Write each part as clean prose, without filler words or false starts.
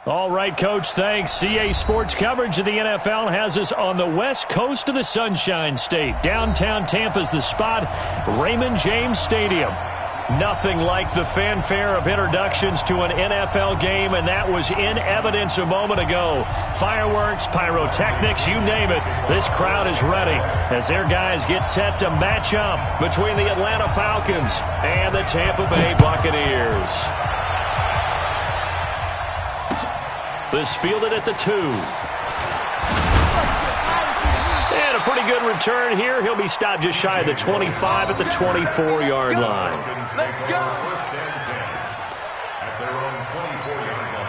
All right, Coach, thanks. CA Sports coverage of the NFL has us on the west coast of the Sunshine State. Downtown Tampa's the spot, Raymond James Stadium. Nothing like the fanfare of introductions to an NFL game, and that was in evidence a moment ago. Fireworks, pyrotechnics, you name it. This crowd is ready as their guys get set to match up between the Atlanta Falcons and the Tampa Bay Buccaneers. This fielded at the 2. And a pretty good return here. He'll be stopped just shy of the 25 at the 24-yard line. Let's go. First and 10 at their own 24-yard line.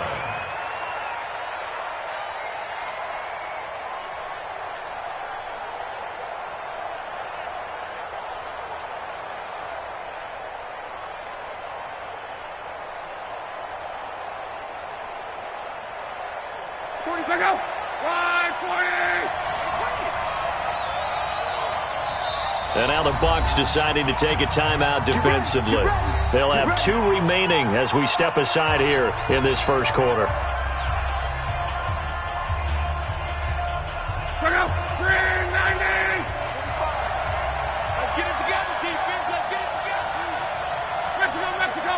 And now the Bucs deciding to take a timeout defensively. They'll have 2 remaining as we step aside here in this first quarter. Let's get it together, defense. Let's get it together. Mexico.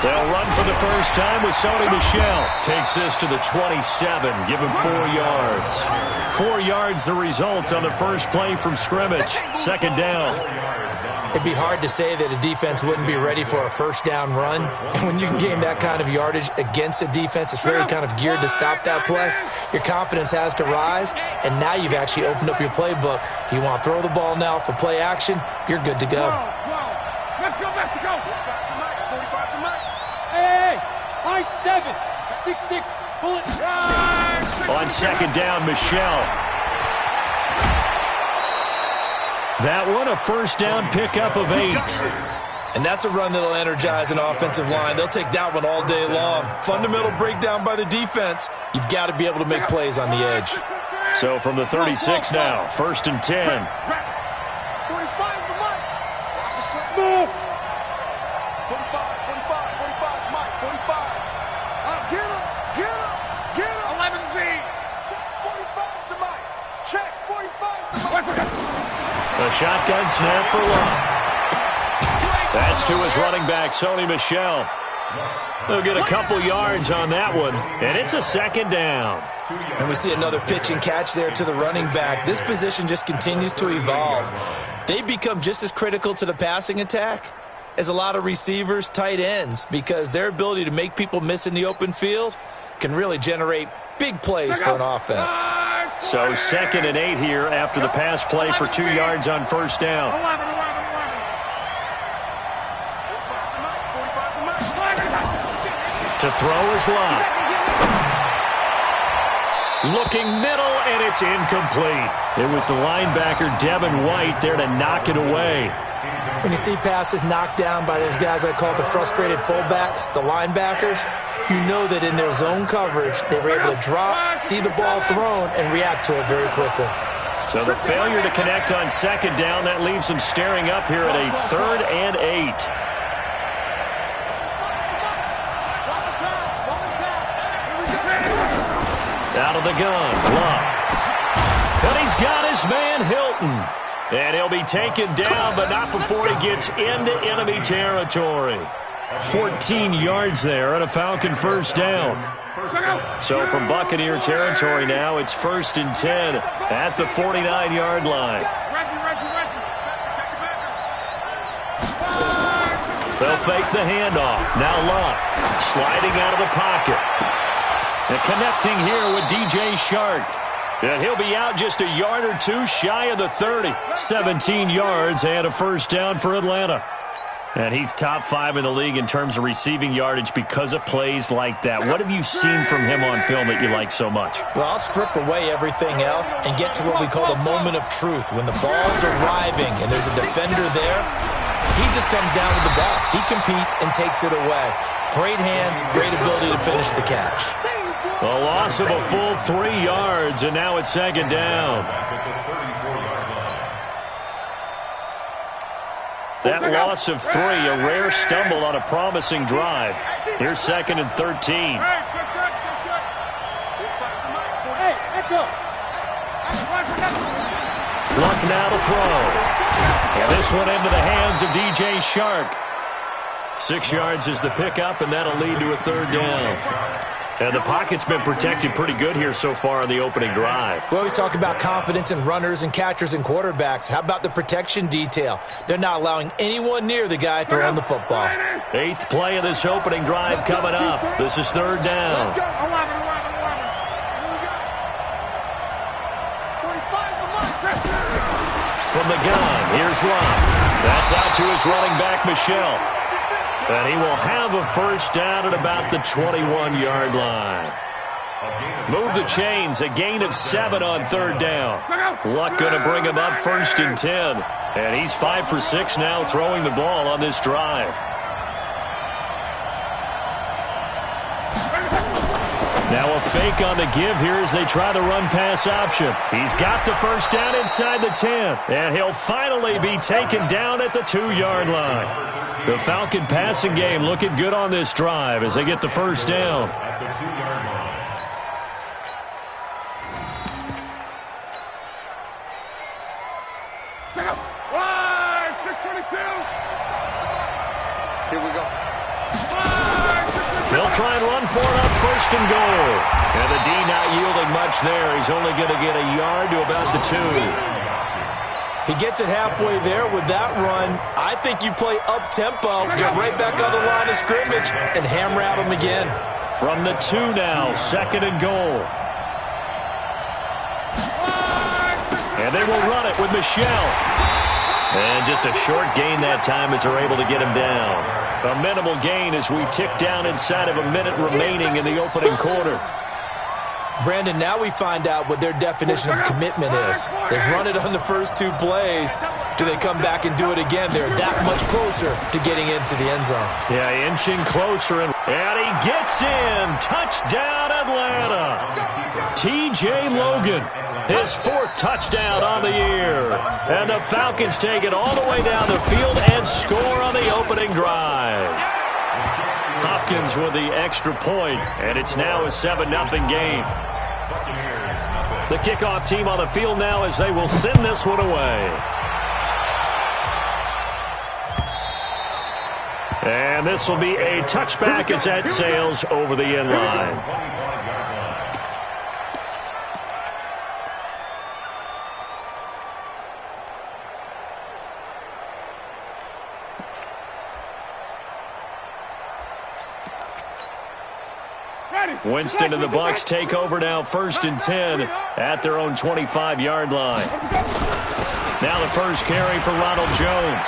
They'll run for the first time with Sony Michel. Takes this to the 27. Give him 4 yards. 4 yards the result on the first play from scrimmage. Second down. It'd be hard to say that a defense wouldn't be ready for a first down run. And when you can gain that kind of yardage against a defense that's really kind of geared to stop that play, your confidence has to rise, and now you've actually opened up your playbook. If you want to throw the ball now for play action, you're good to go. Let's go, Mexico. Hey, 5'7", 6'6", bullet. On second down, Michel. That one, a first down pickup of 8. And that's a run that'll energize an offensive line. They'll take that one all day long. Fundamental breakdown by the defense. You've got to be able to make plays on the edge. So from the 36 now, first and 10. 45 the mic. Smooth. 45 Mike, 45. Get him. 11 feet. Check 45 the mic. Check 45 the mic. A shotgun snap for Love. That's to his running back, Sony Michel. They'll get a couple yards on that one, and it's a second down. And we see another pitch and catch there to the running back. This position just continues to evolve. They become just as critical to the passing attack as a lot of receivers, tight ends, because their ability to make people miss in the open field can really generate big plays for an offense. So second and 8 here after the pass play for 2 yards on first down. To throw is Love. Looking middle, and it's incomplete. It was the linebacker, Devin White, there to knock it away. When you see passes knocked down by those guys I call the frustrated fullbacks, the linebackers, you know that in their zone coverage, they were able to drop, see the ball thrown, and react to it very quickly. So the failure to connect on second down, that leaves them staring up here at a 3rd and 8. Out of the gun, Love. And he's got his man, Hilton. And he'll be taken down, but not before he gets into enemy territory. 14 yards there and a Falcon first down. So from Buccaneer territory now, it's 1st and 10 at the 49-yard line. They'll fake the handoff. Now Love sliding out of the pocket. And connecting here with DJ Shark. And he'll be out just a yard or 2 shy of the 30. 17 yards and a first down for Atlanta. And he's top 5 in the league in terms of receiving yardage because of plays like that. What have you seen from him on film that you like so much? Well, I'll strip away everything else and get to what we call the moment of truth. When the ball's arriving and there's a defender there, he just comes down with the ball. He competes and takes it away. Great hands, great ability to finish the catch. A loss of a full 3 yards, and now it's second down. That loss of 3, a rare stumble on a promising drive. Here's 2nd and 13. Luck now to throw. And this one into the hands of DJ Shark. 6 yards is the pickup, and that'll lead to a 3rd down. And the pocket's been protected pretty good here so far on the opening drive. We always talk about confidence in runners and catchers and quarterbacks. How about the protection detail? They're not allowing anyone near the guy throwing the football. 8th play of this opening drive coming up. This is 3rd down. From the gun, here's Luck. That's out to his running back, Michelle. And he will have a 1st down at about the 21-yard line. Move the chains, a gain of 7 on 3rd down. Luck going to bring him up 1st and 10. And he's 5 for 6 now throwing the ball on this drive. Now a fake on the give here as they try the run-pass option. He's got the 1st down inside the 10. And he'll finally be taken down at the 2-yard line. The Falcon passing game looking good on this drive as they get the 1st down. At the 2-yard line. Wide, 622. Here we go. They'll try and run for it on 1st and goal. And the D not yielding much there. He's only going to get a yard to about the 2. He gets it halfway there with that run. I think you play up-tempo, get right back on the line of scrimmage, and hammer at him again. From the 2 now, 2nd and goal. And they will run it with Michelle. And just a short gain that time as they're able to get him down. A minimal gain as we tick down inside of a minute remaining in the opening quarter. Brandon, now we find out what their definition of commitment is. They've run it on the first 2 plays. Do they come back and do it again? They're that much closer to getting into the end zone. Yeah, inching closer, and he gets in. Touchdown, Atlanta. T.J. Logan, his 4th touchdown on the year. And the Falcons take it all the way down the field and score on the opening drive. Hopkins with the extra point, and it's now a 7-0 game. The kickoff team on the field now as they will send this one away. And this will be a touchback as that sails over the end line. Winston and the Bucs take over now 1st and 10 at their own 25-yard line. Now the first carry for Ronald Jones.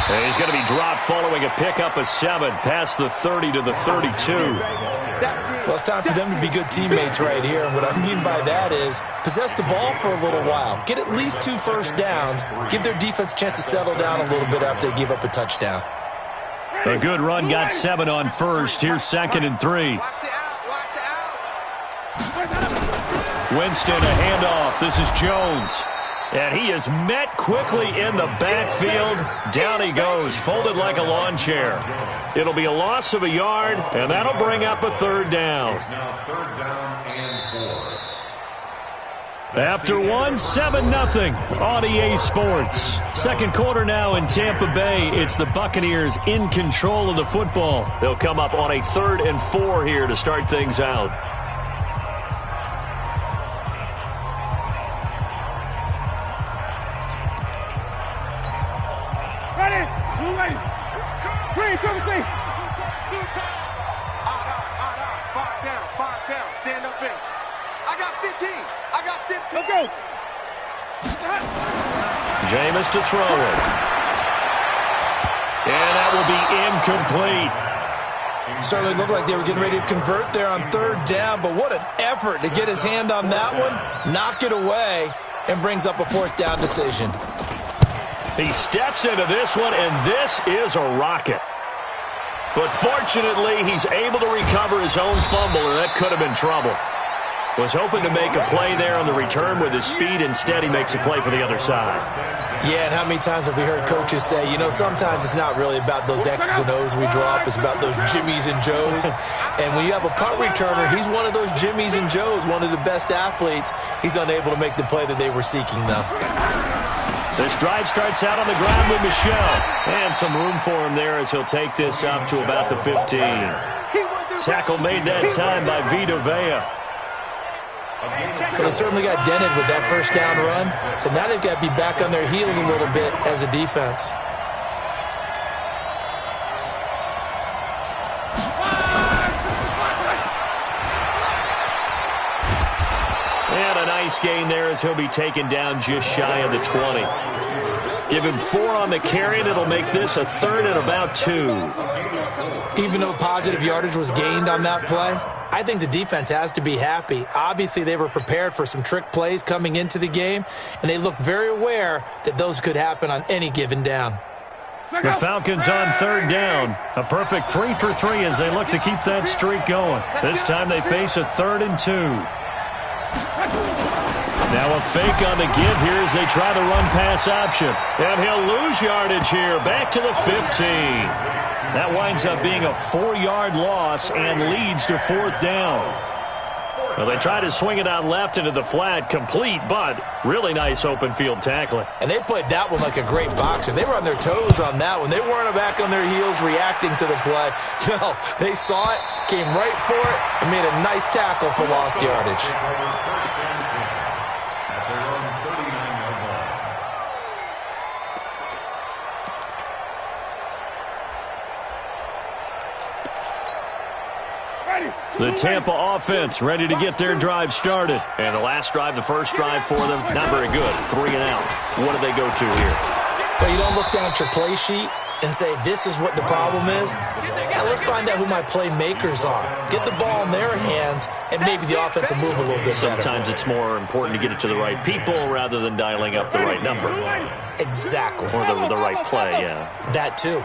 And he's going to be dropped following a pickup of 7 past the 30 to the 32. Well, it's time for them to be good teammates right here. And what I mean by that is possess the ball for a little while. Get at least 2 first downs. Give their defense a chance to settle down a little bit after they give up a touchdown. A good run got 7 on 1st. Here's 2nd and 3. Winston, a handoff. This is Jones. And he is met quickly in the backfield. Down he goes, folded like a lawn chair. It'll be a loss of a yard, and that'll bring up a 3rd down. Now 3rd down and 4. After 7-0 on EA Sports. 2nd quarter now in Tampa Bay. It's the Buccaneers in control of the football. They'll come up on a 3rd and 4 here to start things out. Green, 17. 5 down. Stand up in. I got 15. Let's go. Jameis to throw it. And that will be incomplete. Certainly looked like they were getting ready to convert there on 3rd down, but what an effort to get his hand on that one, knock it away, and brings up a 4th down decision. He steps into this one, and this is a rocket. But fortunately, he's able to recover his own fumble, and that could have been trouble. Was hoping to make a play there on the return with his speed. Instead, he makes a play for the other side. Yeah, and how many times have we heard coaches say, you know, sometimes it's not really about those X's and O's we drop. It's about those Jimmies and Joes. And when you have a punt returner, he's one of those Jimmies and Joes, one of the best athletes. He's unable to make the play that they were seeking, though. This drive starts out on the ground with Michel. And some room for him there as he'll take this up to about the 15. Tackle made that time by Vita Vea. Well, they certainly got dented with that first down run. So now they've got to be back on their heels a little bit as a defense. And a nice gain there as he'll be taken down just shy of the 20. Give him 4 on the carry, and it'll make this a 3rd and about 2. Even though positive yardage was gained on that play, I think the defense has to be happy. Obviously, they were prepared for some trick plays coming into the game, and they looked very aware that those could happen on any given down. The Falcons on 3rd down. A perfect 3 for 3 as they look to keep that streak going. This time they face a 3rd and 2. Now a fake on the give here as they try the run-pass option. And he'll lose yardage here. Back to the 15. That winds up being a 4-yard loss and leads to 4th down. Well, they try to swing it out left into the flat, complete, but really nice open field tackling. And they played that one like a great boxer. They were on their toes on that one. They weren't back on their heels reacting to the play. No, they saw it, came right for it, and made a nice tackle for lost yardage. The Tampa offense ready to get their drive started. And the last drive, the first drive for them, not very good. 3 and out. What do they go to here? Well, you don't look down at your play sheet and say, this is what the problem is. Yeah, let's find out who my playmakers are. Get the ball in their hands, and maybe the offense will move a little bit better. Sometimes it's more important to get it to the right people rather than dialing up the right number. Exactly. Or the right play, yeah. That too.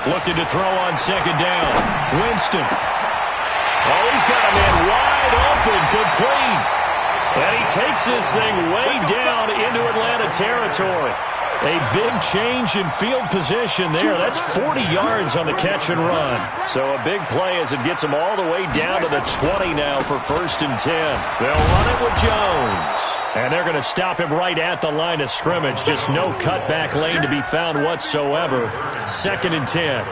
Looking to throw on 2nd down. Winston. Oh, he's got a man wide open, complete. And he takes this thing way down into Atlanta territory. A big change in field position there. That's 40 yards on the catch and run. So a big play as it gets him all the way down to the 20 now for 1st and 10. They'll run it with Jones. And they're going to stop him right at the line of scrimmage. Just no cutback lane to be found whatsoever. 2nd and 10.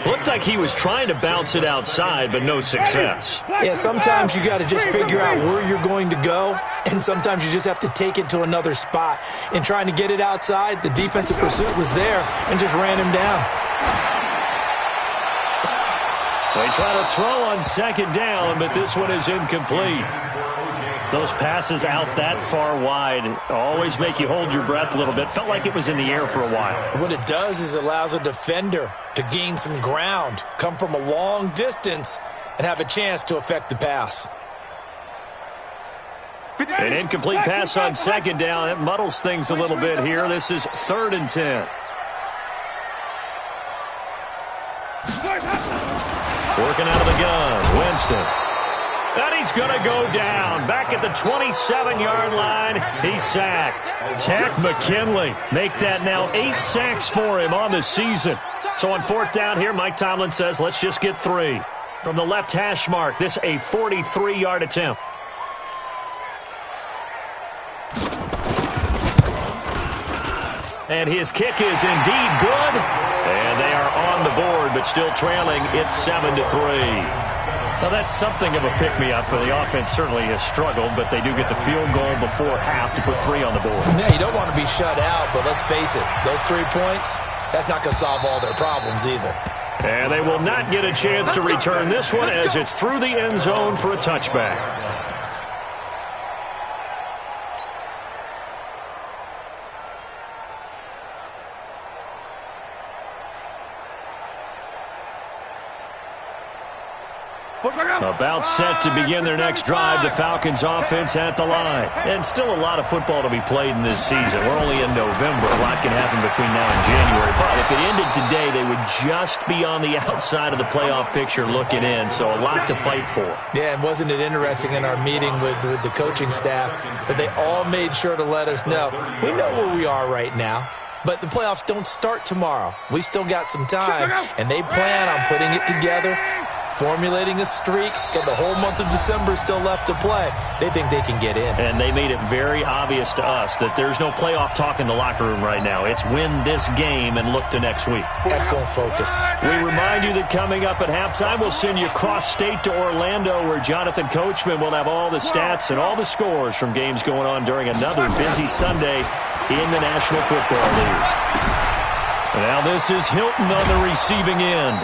Looked like he was trying to bounce it outside, but no success. Yeah, sometimes you got to just figure out where you're going to go, and sometimes you just have to take it to another spot. In trying to get it outside, the defensive pursuit was there and just ran him down. They try to throw on 2nd down, but this one is incomplete. Those passes out that far wide always make you hold your breath a little bit. Felt like it was in the air for a while. What it does is it allows a defender to gain some ground, come from a long distance, and have a chance to affect the pass. An incomplete pass on 2nd down. That muddles things a little bit here. This is 3rd and 10. Working out of the gun, Winston. And he's going to go down. Back at the 27-yard line, he's sacked. Tack McKinley make that now 8 sacks for him on the season. So on 4th down here, Mike Tomlin says, let's just get 3. From the left hash mark, this a 43-yard attempt. And his kick is indeed good. And they are on the board, but still trailing. It's 7-3. Now, that's something of a pick-me-up. The offense certainly has struggled, but they do get the field goal before half to put 3 on the board. Yeah, you don't want to be shut out, but let's face it, those 3 points, that's not going to solve all their problems either. And they will not get a chance to return this one as it's through the end zone for a touchback. About set to begin their next drive, the Falcons offense at the line. And still a lot of football to be played in this season. We're only in November. A lot can happen between now and January. But if it ended today, they would just be on the outside of the playoff picture looking in. So a lot to fight for. Yeah, and wasn't it interesting in our meeting with the coaching staff that they all made sure to let us know, we know where we are right now. But the playoffs don't start tomorrow. We still got some time, and they plan on putting it together, formulating a streak, got the whole month of December still left to play. They think they can get in. And they made it very obvious to us that there's no playoff talk in the locker room right now. It's win this game and look to next week. Excellent focus. We remind you that coming up at halftime, we'll send you cross-state to Orlando, where Jonathan Coachman will have all the stats and all the scores from games going on during another busy Sunday in the National Football League. Now this is Hilton on the receiving end.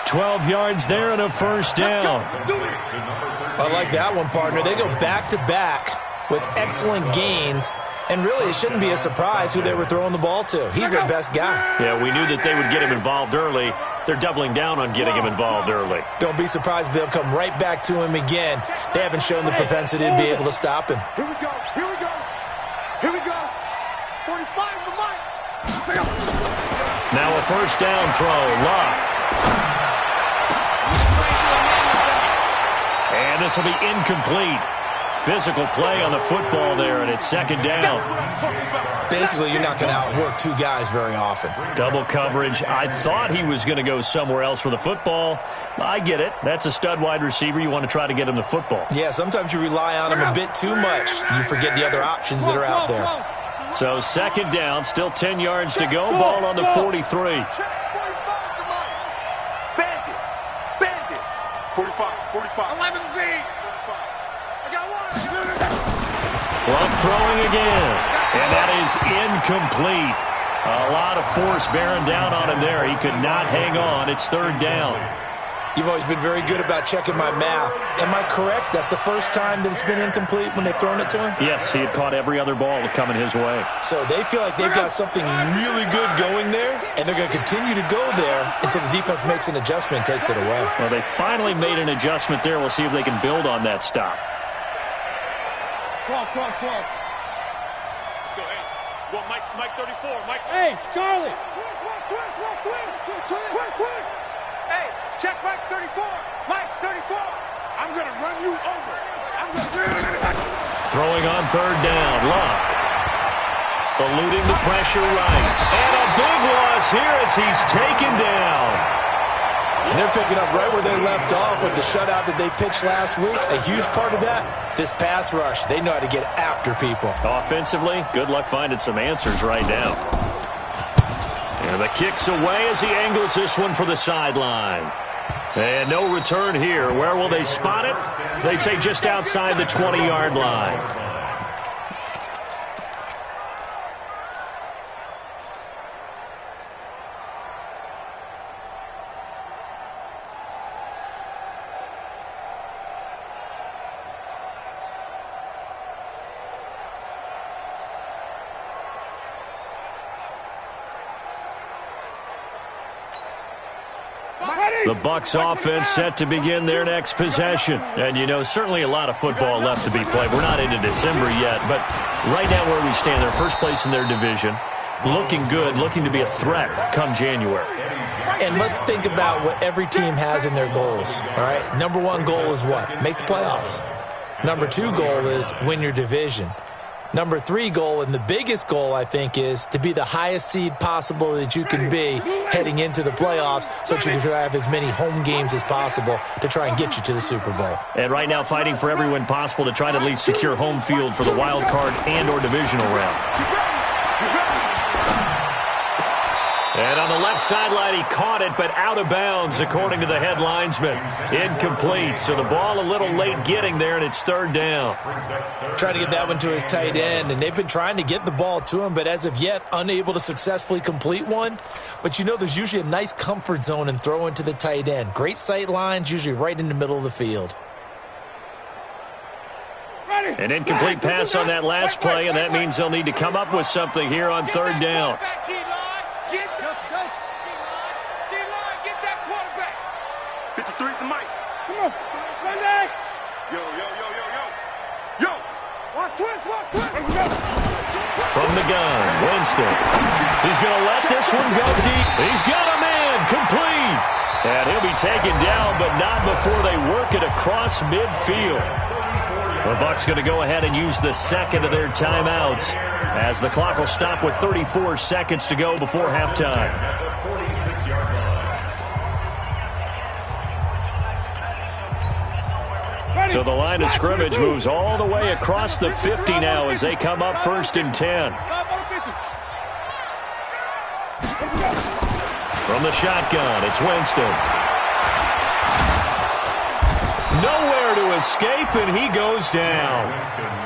12 yards there and a first down. I like that one, partner. They go back-to-back with excellent gains, and really it shouldn't be a surprise who they were throwing the ball to. He's their best guy. Yeah, we knew that they would get him involved early. They're doubling down on getting him involved early. Don't be surprised if they'll come right back to him again. They haven't shown the propensity to be able to stop him. Here we go. Here we go. Here we go. 45 the mic. Now a first down throw. Luck. And this will be incomplete. Physical play on the football there, and it's second down. Basically, you're not going to outwork two guys very often. Double coverage. I thought he was going to go somewhere else for the football. I get it. That's a stud wide receiver. You want to try to get him the football. Yeah, sometimes you rely on him a bit too much. You forget the other options that are out there. So second down, still 10 yards to go. Ball on the 43. 11 feet. I got one. Luck throwing again. And that is incomplete. A lot of force bearing down on him there. He could not hang on. It's third down. You've always been very good about checking my math. Am I correct? That's the first time that it's been incomplete when they've thrown it to him? Yes, he had caught every other ball coming his way. So they feel like they've got something really good going there, and they're going to continue to go there until the defense makes an adjustment and takes it away. Well, they finally made an adjustment there. We'll see if they can build on that stop. 12. Let's go, hey. Well, Mike 34. Mike. Hey, Charlie. Twist. Hey, check Mike 34. Mike 34. I'm going to run you over. Throwing on third down. Luck. Eluding the pressure right. And a big loss here as he's taken down. And they're picking up right where they left off with the shutout that they pitched last week. A huge part of that, this pass rush. They know how to get after people. Offensively, good luck finding some answers right now. And the kick's away as he angles this one for the sideline. And no return here. Where will they spot it? They say just outside the 20-yard line. The Bucs offense set to begin their next possession. And, you know, certainly a lot of football left to be played. We're not into December yet, but right now where we stand, they're first place in their division. Looking good, looking to be a threat come January. And let's think about what every team has in their goals, all right? Number one goal is what? Make the playoffs. Number two goal is win your division. Number three goal, and the biggest goal, I think, is to be the highest seed possible that you can be heading into the playoffs so that you can have as many home games as possible to try and get you to the Super Bowl. And right now fighting for every win possible to try to at least secure home field for the wild card and or divisional round. And on the left sideline, he caught it, but out of bounds, according to the head linesman. Incomplete, so the ball a little late getting there, and it's third down. Trying to get that one to his tight end, and they've been trying to get the ball to him, but as of yet, unable to successfully complete one. But you know there's usually a nice comfort zone in throwing to the tight end. Great sight lines, usually right in the middle of the field. An incomplete pass on that last play, and that means they'll need to come up with something here on third down. Come on. Sunday. Yo. Yo. Watch twist. From the gun, Winston. He's going to let this one go deep. He's got a man complete. And he'll be taken down, but not before they work it across midfield. The Bucs going to go ahead and use the second of their timeouts as the clock will stop with 34 seconds to go before halftime. So the line of scrimmage moves all the way across the 50 now as they come up 1st and 10. From the shotgun, it's Winston. Nowhere to escape, and he goes down.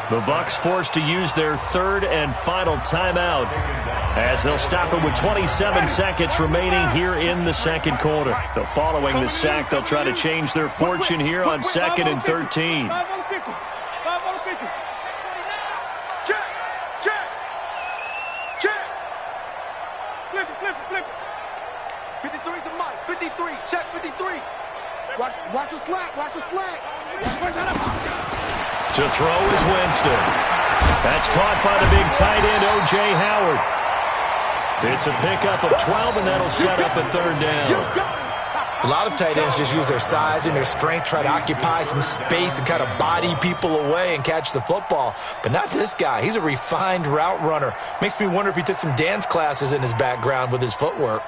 The Bucs forced to use their third and final timeout as they'll stop it with 27 seconds remaining here in the second quarter. So following the sack, they'll try to change their fortune here on 2nd and 13. Check. Flip it. 53 to Mike. 53. Check 53. Watch the slack. To throw is Winston. That's caught by the big tight end, O.J. Howard. It's a pickup of 12, and that'll set up a 3rd down. A lot of tight ends just use their size and their strength, try to occupy some space and kind of body people away and catch the football. But not this guy. He's a refined route runner. Makes me wonder if he took some dance classes in his background with his footwork.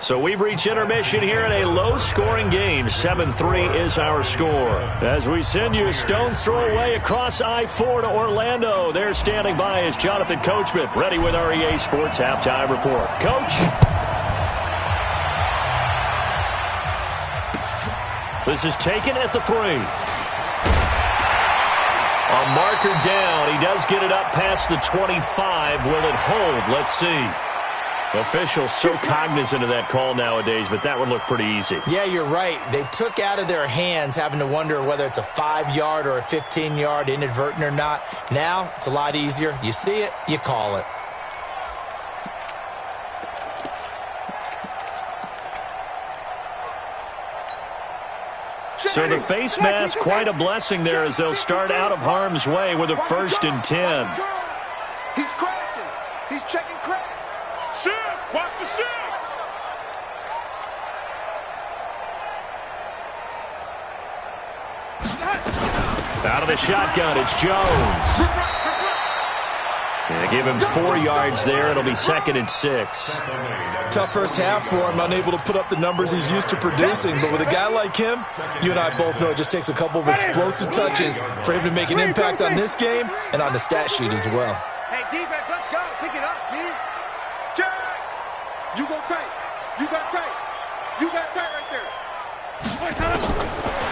So we've reached intermission here in a low-scoring game. 7-3 is our score. As we send you a stone's throw away across I-4 to Orlando. There standing by is Jonathan Coachman, ready with our EA Sports Halftime Report. Coach? This is taken at the 3. A marker down. He does get it up past the 25. Will it hold? Let's see. Officials so cognizant of that call nowadays, but that one looked pretty easy. Yeah, you're right. They took out of their hands having to wonder whether it's a 5-yard or a 15-yard, inadvertent or not. Now, it's a lot easier. You see it, you call it. So the face mask, quite a blessing there as they'll start out of harm's way with a 1st and 10. He's crashing. He's checking crash. Shift! Watch the shift! Out of the shotgun, it's Jones. They give him 4 yards there. It'll be 2nd and 6. Tough first half for him, unable to put up the numbers he's used to producing. But with a guy like him, you and I both know it just takes a couple of explosive touches for him to make an impact on this game and on the stat sheet as well. Hey, defense, let's go. Pick it up, D. Check! You go tight. You got tight. You got tight right there.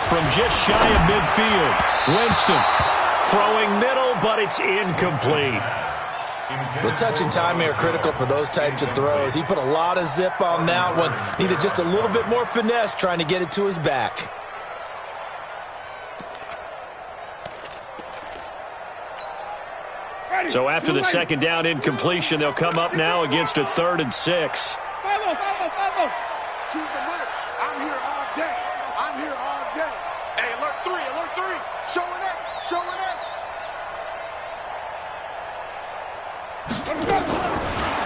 From just shy of midfield, Winston throwing middle, but it's incomplete. The touch and timing are critical for those types of throws. He put a lot of zip on that one. Needed just a little bit more finesse trying to get it to his back. So after the second down incompletion, they'll come up now against a 3rd and 6. Follow. Choose the minute. I'm here all day. I'm here all day. Hey, alert 3. Showing up.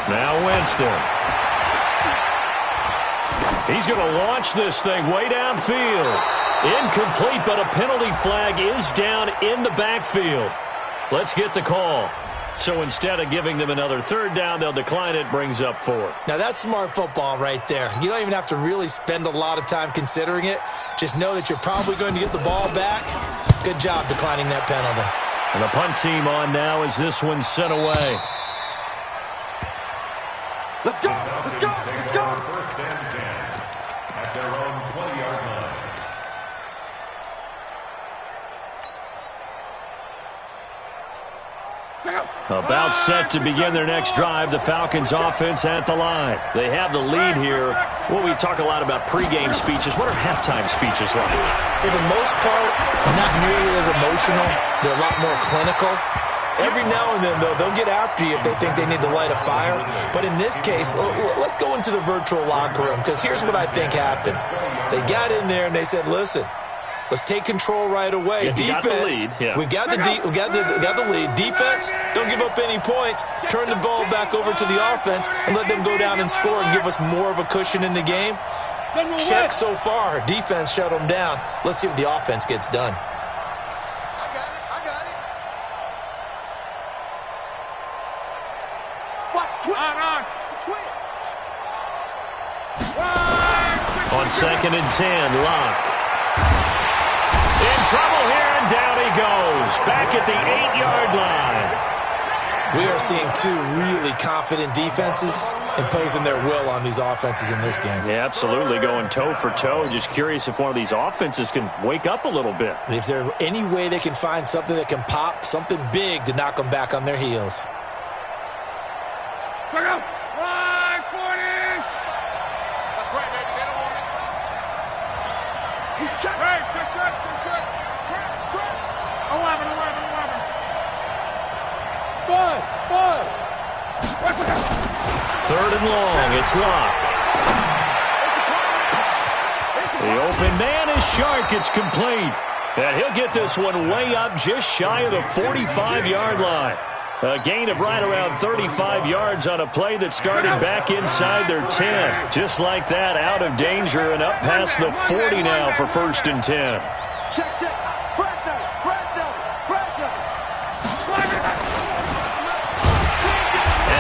Now Winston. He's going to launch this thing way downfield. Incomplete, but a penalty flag is down in the backfield. Let's get the call. So instead of giving them another 3rd down, they'll decline it, brings up 4. Now that's smart football right there. You don't even have to really spend a lot of time considering it. Just know that you're probably going to get the ball back. Good job declining that penalty. And the punt team on now as this one's sent away. Let's go. 1st and 10 at their own 20-yard line. About set to begin their next drive, the Falcons offense at the line. They have the lead here. Well, we talk a lot about pregame speeches. What are halftime speeches like? For the most part, not nearly as emotional. They're a lot more clinical. Every now and then, though, they'll get after you if they think they need to light a fire. But in this case, let's go into the virtual locker room, because here's what I think happened. They got in there and they said, listen, let's take control right away. Yeah, Defense, we got the lead. Defense, don't give up any points. Turn the ball back over to the offense and let them go down and score and give us more of a cushion in the game. Check so far. Defense shut them down. Let's see if the offense gets done. I got it. Watch the twins. On 2nd and 10, Locke. In trouble here, and down he goes. Back at the 8-yard line. We are seeing two really confident defenses imposing their will on these offenses in this game. Yeah, absolutely, going toe for toe. Just curious if one of these offenses can wake up a little bit. Is there any way they can find something that can pop, something big to knock them back on their heels? Check out. 40. That's right, baby. They don't want it. He's checked. Hey, check. 11. 5. 3rd and long, it's Locke. The open man is Shark. It's complete. And he'll get this one way up just shy of the 45-yard line. A gain of right around 35 yards on a play that started back inside their 10. Just like that, out of danger and up past the 40 now for 1st and 10. Check.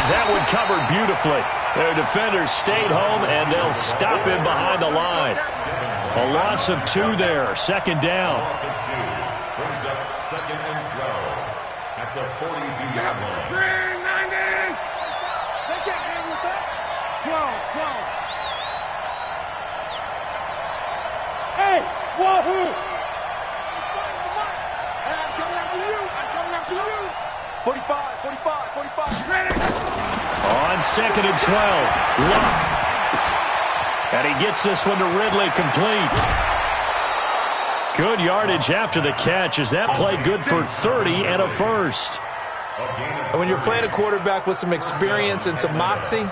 That one covered beautifully. Their defenders stayed home, and they'll stop him behind the line. A loss of 2 there. 2nd down. Loss of 2 brings up 2nd and 12 at the 42-yard line. 390. They can't handle with that. 12. Hey, wahoo! I'm coming after you. 45. Ready. On 2nd and 12, Luck. And he gets this one to Ridley, complete. Good yardage after the catch as that play good for 30 and a first. And when you're playing a quarterback with some experience and some moxie,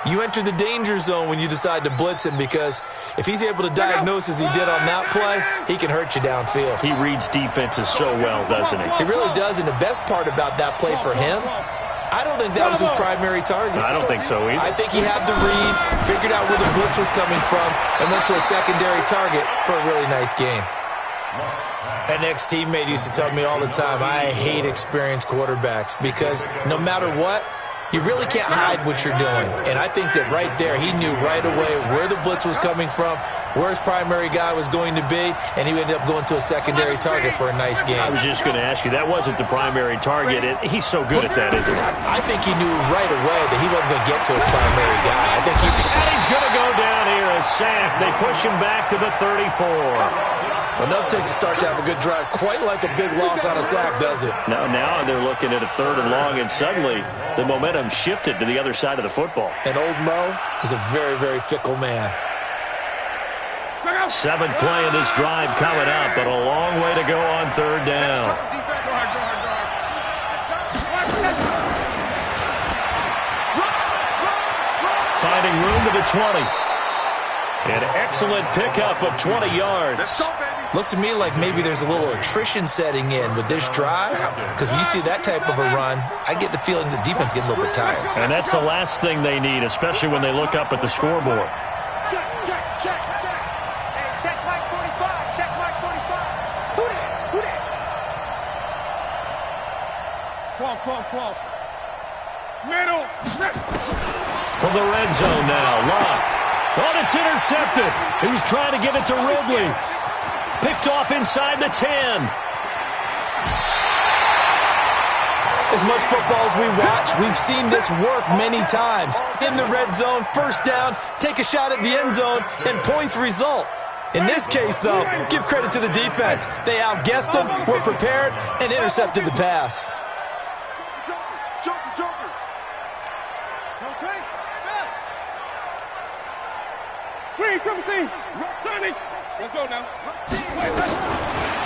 you enter the danger zone when you decide to blitz him, because if he's able to diagnose as he did on that play, he can hurt you downfield. He reads defenses so well, doesn't he? He really does, and the best part about that play for him, I don't think that was his primary target. I don't think so either. I think he had the read, figured out where the blitz was coming from, and went to a secondary target for a really nice game. An ex-teammate used to tell me all the time, I hate experienced quarterbacks, because no matter what, you really can't hide what you're doing. And I think that right there, he knew right away where the blitz was coming from, where his primary guy was going to be, and he ended up going to a secondary target for a nice game. I was just going to ask you, that wasn't the primary target. He's so good at that, isn't he? I think he knew right away that he wasn't going to get to his primary guy. I think And he's going to go down here, a sack. They push him back to the 34. Enough takes to start to have a good drive. Quite like a big loss on a sack, does it? Now they're looking at a 3rd and long, and suddenly the momentum shifted to the other side of the football. And old Mo is a very, very fickle man. 7th play of this drive coming up, but a long way to go on 3rd down. Finding room to the 20. An excellent pickup of 20 yards. Looks to me like maybe there's a little attrition setting in with this drive, because when you see that type of a run, I get the feeling the defense gets a little bit tired. And that's the last thing they need, especially when they look up at the scoreboard. Check. Hey, check Mike 45. Check Mike 45. Who that? 12. Middle. From the red zone now, Locke. Oh, it's intercepted. He was trying to give it to Ridley. Picked off inside the 10. As much football as we watch, we've seen this work many times. In the red zone, first down, take a shot at the end zone, and points result. In this case, though, give credit to the defense. They outguessed them, were prepared, and intercepted the pass. Joker.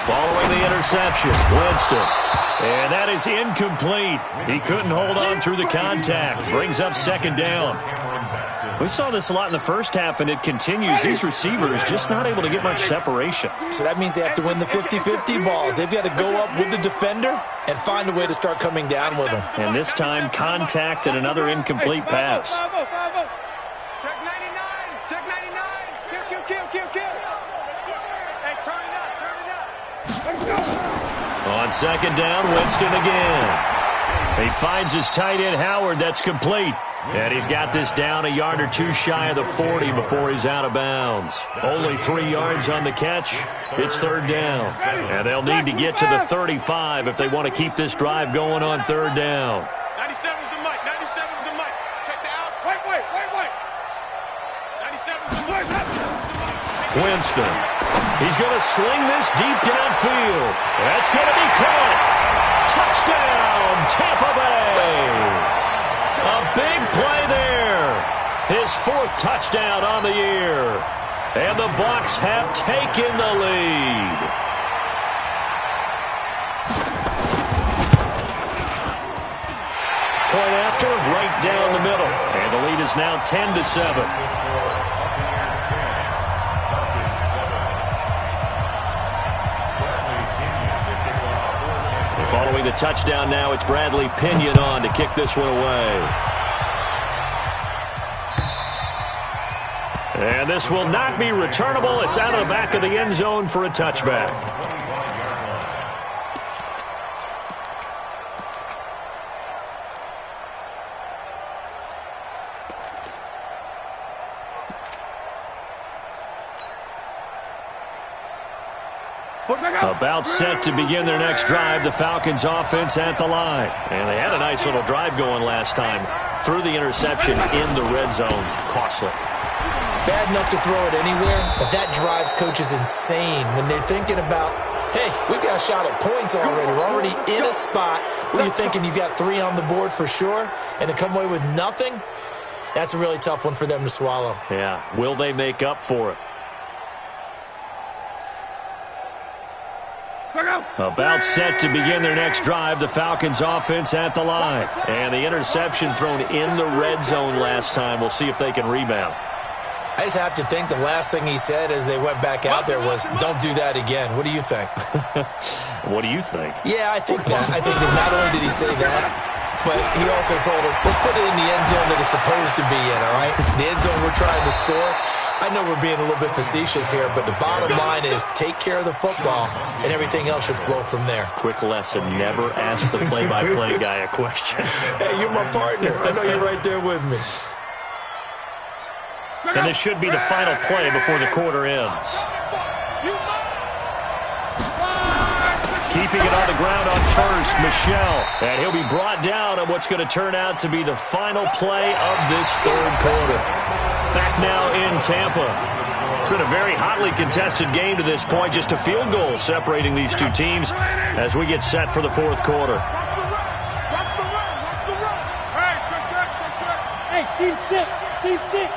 Following the interception, Winston. And that is incomplete. He couldn't hold on through the contact. Brings up second down. We saw this a lot in the first half, and it continues. These receivers just not able to get much separation. So that means they have to win the 50-50 balls. They've got to go up with the defender and find a way to start coming down with them. And this time, contact and another incomplete pass. Check 99. Check 99. Kill. Hey, turn it up. Let's go. On second down, Winston again. He finds his tight end, Howard. That's complete. And he's got this down a yard or two shy of the 40 before he's out of bounds. Only 3 yards on the catch. It's third down. And they'll need to get to the 35 if they want to keep this drive going on third down. 97's the mic. 97's the mic. Check the out. Wait. 97's the mic. Winston. He's going to sling this deep downfield. That's going to be caught. Touchdown, Tampa Bay. A big play there. His 4th touchdown on the year. And the Bucs have taken the lead. Point after, right down the middle. And the lead is now 10-7. Following the touchdown now, it's Bradley Pinion on to kick this one away. And this will not be returnable. It's out of the back of the end zone for a touchback. About set to begin their next drive, the Falcons offense at the line. And they had a nice little drive going last time. Threw the interception in the red zone. Costly. Bad enough to throw it anywhere, but that drives coaches insane when they're thinking about, hey, we've got a shot at points already. We're already in a spot where you're thinking you got 3 on the board for sure, and to come away with nothing, that's a really tough one for them to swallow. Yeah, will they make up for it? About set to begin their next drive, the Falcons offense at the line. And the interception thrown in the red zone last time. We'll see if they can rebound. I just have to think the last thing he said as they went back out there was, don't do that again. What do you think? What do you think? Yeah, I think that. I think that not only did he say that, but he also told him, let's put it in the end zone that it's supposed to be in, all right? The end zone we're trying to score. I know we're being a little bit facetious here, but the bottom line is take care of the football, and everything else should flow from there. Quick lesson, never ask the play-by-play guy a question. Hey, you're my partner. I know you're right there with me. And this should be the final play before the quarter ends. Keeping it on the ground on first, Michelle. And he'll be brought down on what's going to turn out to be the final play of this third quarter. Back now in Tampa. It's been a very hotly contested game to this point. Just a field goal separating these two teams as we get set for the fourth quarter. Hey, team 6. Team 6.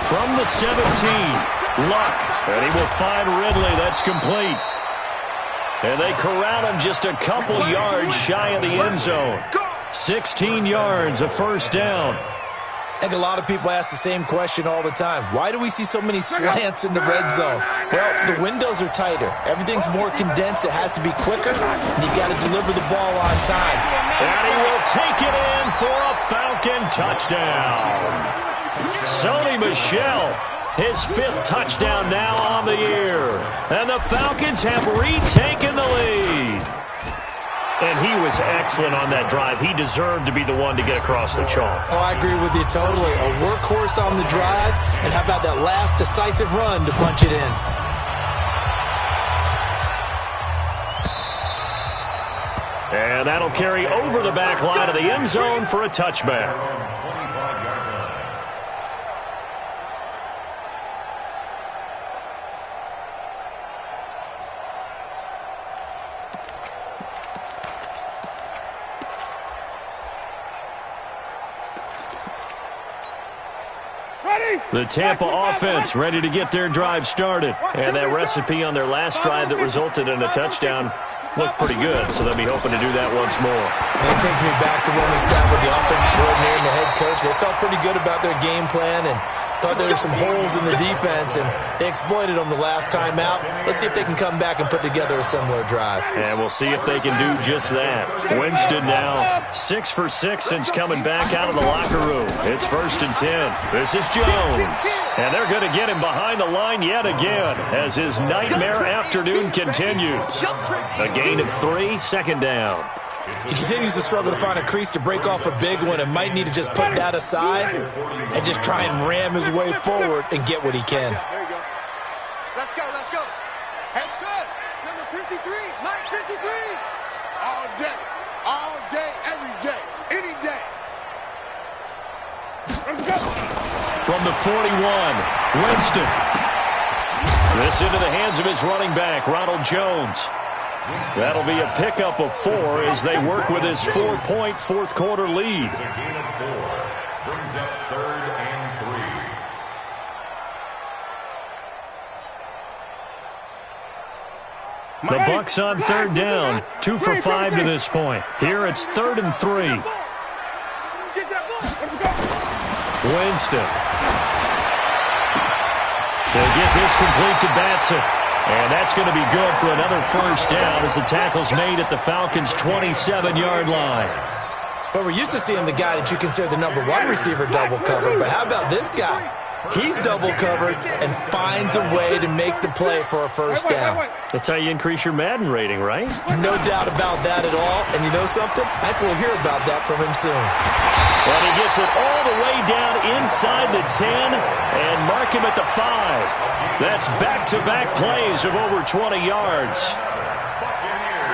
From the 17, Luck, and he will find Ridley. That's complete. And they corral him just a couple yards shy of the end zone. 16 yards, a first down. I think a lot of people ask the same question all the time. Why do we see so many slants in the red zone? Well, the windows are tighter. Everything's more condensed. It has to be quicker, and you got to deliver the ball on time. And he will take it in for a Falcon touchdown. Sony Michel, his 5th touchdown now on the year. And the Falcons have retaken the lead. And he was excellent on that drive. He deserved to be the one to get across the chalk. Oh, I agree with you totally. A workhorse on the drive, and how about that last decisive run to punch it in? And that'll carry over the back line of the end zone for a touchback. Ready? The Tampa offense ready to get their drive started. And that recipe on their last drive that resulted in a touchdown looked pretty good, so they'll be hoping to do that once more. And it takes me back to when we sat with the offensive coordinator and the head coach. They felt pretty good about their game plan and thought there were some holes in the defense, and they exploited them the last time out. Let's see if they can come back and put together a similar drive. And we'll see if they can do just that. Winston now 6 for 6 since coming back out of the locker room. It's 1st and 10. This is Jones. And they're going to get him behind the line yet again as his nightmare afternoon continues. A gain of 3, 2nd down. He continues to struggle to find a crease to break off a big one and might need to just put that aside and just try and ram his way forward and get what he can. There you go. Let's go, let's go. Head set. Number 53, Mike 53. All day, every day, any day. Let's go. From the 41, Winston. This into the hands of his running back, Ronald Jones. That'll be a pickup of 4 as they work with his 4-point fourth-quarter lead. It's a gain of 4. Brings up 3rd and 3. The Bucs on 3rd down, 2 for 5 to this point. Here it's 3rd and 3. Winston. They'll get this complete to Batson. And that's going to be good for another 1st down as the tackle's made at the Falcons' 27-yard line. But we're used to seeing the guy that you consider the number 1 receiver double covered. But how about this guy? He's double covered and finds a way to make the play for a 1st down. That's how you increase your Madden rating, right? No doubt about that at all. And you know something? I think we'll hear about that from him soon. But he gets it all the way down inside the 10 and mark him at the 5. That's back-to-back plays of over 20 yards.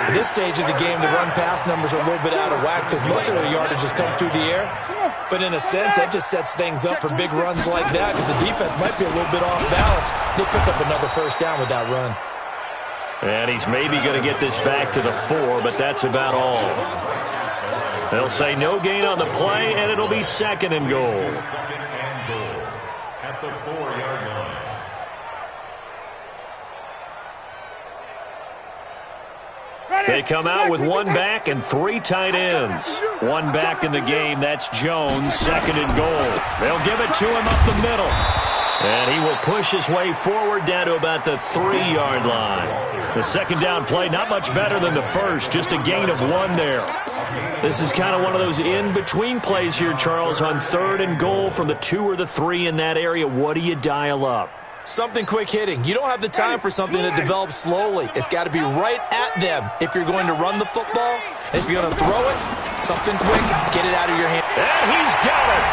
At this stage of the game, the run-pass numbers are a little bit out of whack because most of their yardage has come through the air. But in a sense, that just sets things up for big runs like that because the defense might be a little bit off balance. They pick up another 1st down with that run. And he's maybe going to get this back to the 4, but that's about all. They'll say no gain on the play, and it'll be 2nd and goal. 2nd and goal at the 4-yard line. They come out with 1 back and 3 tight ends. 1 back in the game, that's Jones, 2nd and goal. They'll give it to him up the middle. And he will push his way forward down to about the 3-yard line. The 2nd down play, not much better than the first, just a gain of 1 there. This is kind of one of those in-between plays here, Charles, on 3rd and goal from the 2 or the 3 in that area. What do you dial up? Something quick hitting. You don't have the time for something that develops slowly. It's got to be right at them if you're going to run the football. And if you're going to throw it, something quick, get it out of your hand. And he's got it.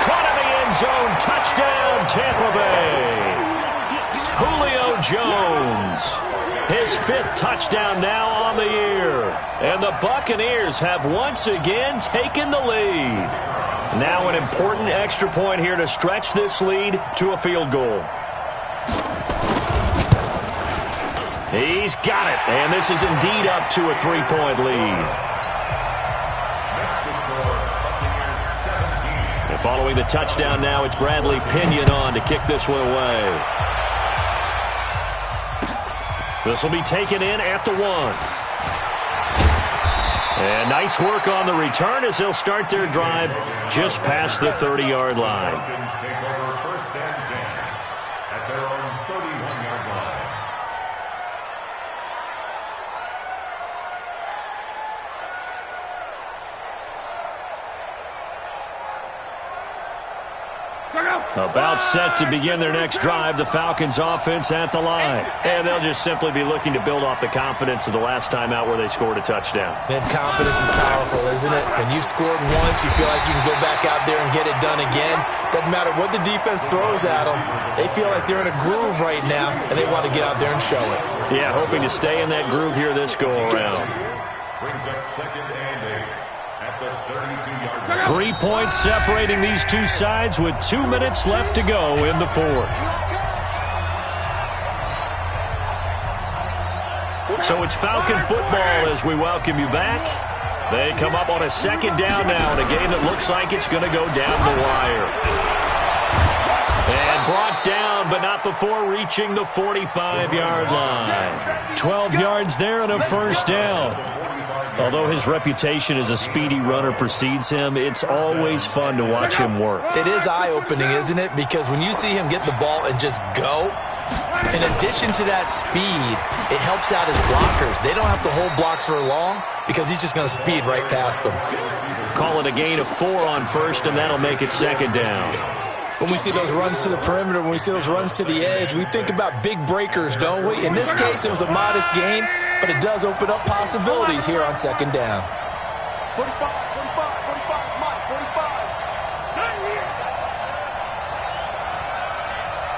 Caught in the end zone. Touchdown, Tampa Bay. Julio Jones. His 5th touchdown now on the year. And the Buccaneers have once again taken the lead. Now an important extra point here to stretch this lead to a field goal. He's got it, and this is indeed up to a 3-point lead. Next to score, Buccaneers 17. And following the touchdown now, it's Bradley Pinion on to kick this one away. This will be taken in at the 1. And nice work on the return as they'll start their drive just past the 30-yard line. Falcons take over 1st and 10 at their own 31-yard line. About set to begin their next drive, the Falcons offense at the line. And they'll just simply be looking to build off the confidence of the last time out where they scored a touchdown. Man, confidence is powerful, isn't it? When you've scored once, you feel like you can go back out there and get it done again. Doesn't matter what the defense throws at them. They feel like they're in a groove right now, and they want to get out there and show it. Yeah, hoping to stay in that groove here this go-around. Brings up 2nd and 8 at the 32-yard line. 3 points separating these two sides with 2 minutes left to go in the 4th. So it's Falcon football as we welcome you back. They come up on a 2nd down now in a game that looks like it's going to go down the wire. And down, but not before reaching the 45-yard line. 12 yards there and a first down. Although his reputation as a speedy runner precedes him, it's always fun to watch him work. It is eye-opening, isn't it? Because when you see him get the ball and just go, in addition to that speed, it helps out his blockers. They don't have to hold blocks for long because he's just going to speed right past them. Call it a gain of 4 on first, and that'll make it second down. When we see those runs to the perimeter, when we see those runs to the edge, we think about big breakers, don't we? In this case, it was a modest gain, but it does open up possibilities here on second down. 45, 45, Mike, 45.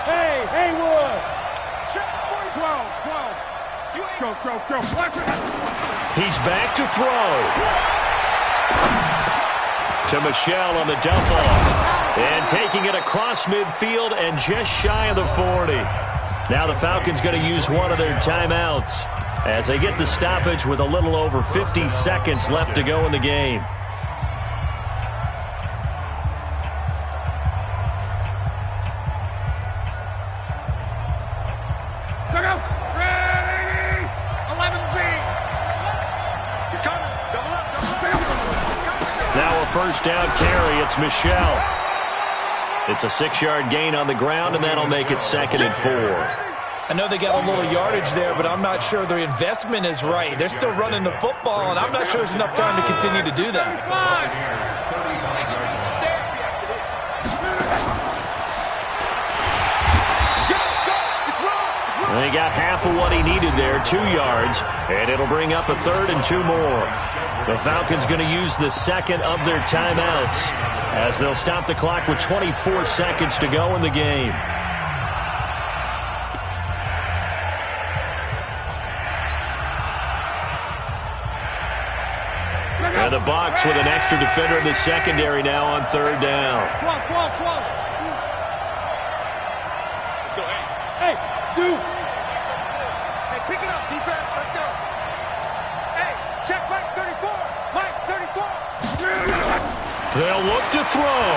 Hey, Haywood. Check, 12. Go. He's back to throw. To Michelle on the dump off. And taking it across midfield and just shy of the 40. Now the Falcons going to use one of their timeouts as they get the stoppage with a little over 50 seconds left to go in the game. Ready! 11B. He's coming. Double up. Now a first down carry. It's Michelle. It's a 6-yard gain on the ground, and that'll make it second and 4. I know they got a little yardage there, but I'm not sure their investment is right. They're still running the football, and I'm not sure there's enough time to continue to do that. They got half of what he needed there, 2 yards, and it'll bring up a 3rd and 2 more. The Falcons going to use the second of their timeouts as they'll stop the clock with 24 seconds to go in the game. And the Bucs with an extra defender in the secondary now on 3rd down. Let's go, Hey, dude. Hey, pick it up, defense. Let's go. Hey, check Mike 34. Mike 34. They'll look to throw.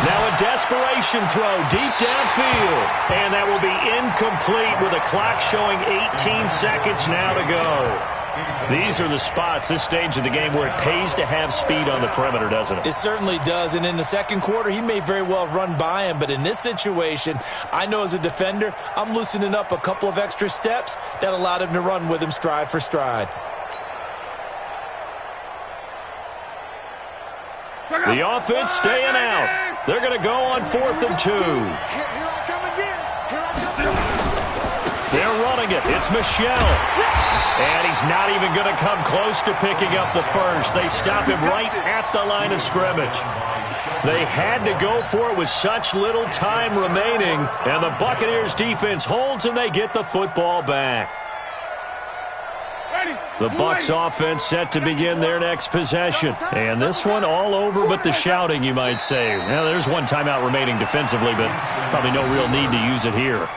Now a desperation throw deep downfield. And that will be incomplete with a clock showing 18 seconds now to go. These are the spots, this stage of the game, where it pays to have speed on the perimeter, doesn't it? It certainly does, and in the second quarter, he may very well run by him, but in this situation, I know as a defender, I'm loosening up a couple of extra steps that allowed him to run with him stride for stride. The offense staying out. They're going to go on 4th and 2. Here I come again. They're running it. It's Michelle. And he's not even going to come close to picking up the first. They stop him right at the line of scrimmage. They had to go for it with such little time remaining. And the Buccaneers defense holds and they get the football back. The Bucs offense set to begin their next possession. And this one all over but the shouting, you might say. Well, there's one timeout remaining defensively, but probably no real need to use it here.